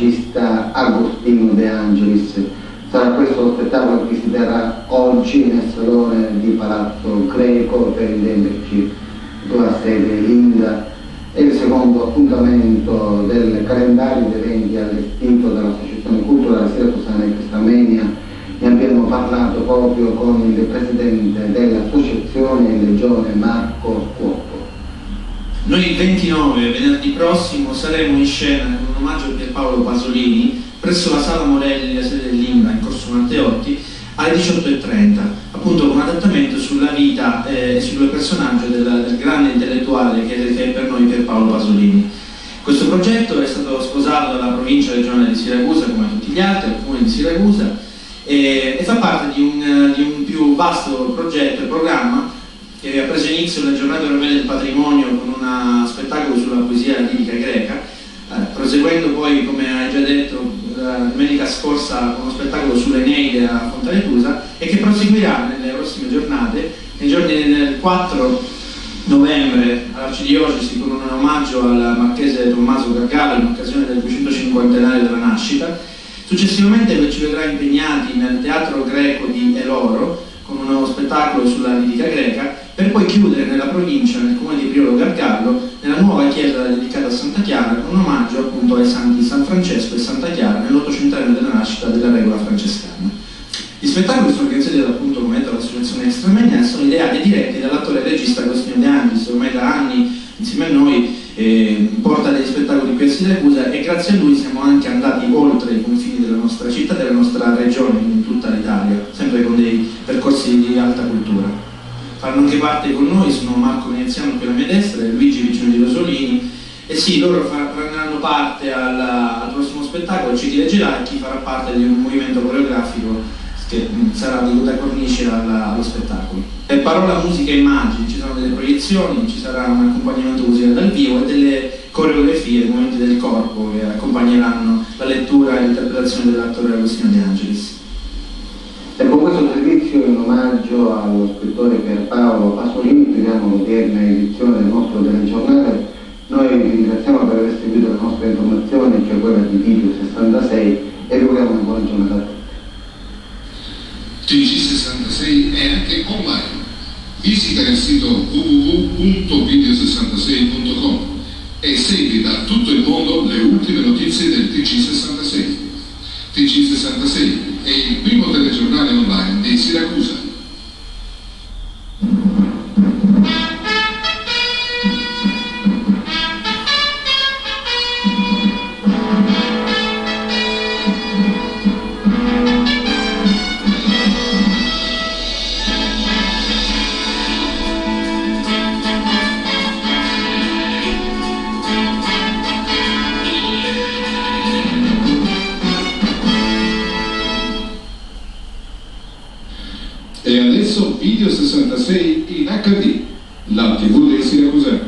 regista Agostino De Angelis. Sarà questo lo spettacolo che si terrà oggi nel salone di Palazzo Greco, per intenderci, dove ha sede Linda. È il secondo appuntamento del calendario di eventi allestito dall'Associazione Culturale Siracusana e Cristamenia. Ne abbiamo parlato proprio con il presidente dell'associazione, il legione Marco Cuoco. Noi il 29, venerdì prossimo, saremo in scena con un omaggio a Pierpaolo Pasolini presso la Sala Morelli, la sede dell'Inda, in Corso Matteotti, alle 18:30, appunto con un adattamento sulla vita e sul personaggio del grande intellettuale che è per noi Pierpaolo Pasolini. Questo progetto è stato sposato dalla provincia regionale di Siracusa, come tutti gli altri, al comune di Siracusa, e fa parte di un più vasto progetto e programma che ha preso inizio nelle giornate europee del patrimonio con uno spettacolo sulla poesia lirica greca, proseguendo poi, come hai già detto, domenica scorsa con uno spettacolo sull'Eneide a Fontanarossa, e che proseguirà nelle prossime giornate, nei giorni del 4 novembre all'Arcidiocesi con un omaggio al marchese Tommaso Gargalo in occasione del 250° della nascita. Successivamente ci vedrà impegnati nel Teatro Greco di Eloro con uno spettacolo sulla lirica greca, per poi chiudere nella provincia, nel comune di Priolo Gargallo, nella nuova chiesa dedicata a Santa Chiara, con un omaggio appunto ai santi San Francesco e Santa Chiara nell'800° della nascita della regola francescana. Gli spettacoli sono organizzati appunto, come detto, dall'Associazione Extramenia e sono ideati e diretti dall'attore e regista Agostino De Angelis, ormai da anni insieme a noi porta degli spettacoli qui a Siracusa, e grazie a lui siamo anche andati oltre i confini della nostra città, della nostra regione, in tutta l'Italia, sempre con dei percorsi di alta cultura. Fanno anche parte con noi, sono Marco Veneziano qui alla mia destra e Luigi Vicino di Rosolini, e sì, loro prenderanno parte al prossimo spettacolo, ci leggerà, e chi farà parte di un movimento coreografico che sarà di da cornice allo spettacolo. Parola, musica e immagini, ci saranno delle proiezioni, ci sarà un accompagnamento musicale dal vivo e delle coreografie, dei movimenti del corpo che accompagneranno la lettura e l'interpretazione dell'attore Agostino De Angelis. E con questo servizio, in omaggio allo scrittore Pierpaolo Pasolini, chiudiamo l'odierna edizione del nostro telegiornale. Noi vi ringraziamo per aver seguito la nostra informazione, cioè quella di Video 66, e vi auguriamo una buona giornata a tutti. TG66 è anche online. Visita il sito www.video66.com e segui da tutto il mondo le ultime notizie del TG66. TG66 è il primo telegiornale online di Siracusa. E adesso Video 66 in HD, la TV dei Siracusani.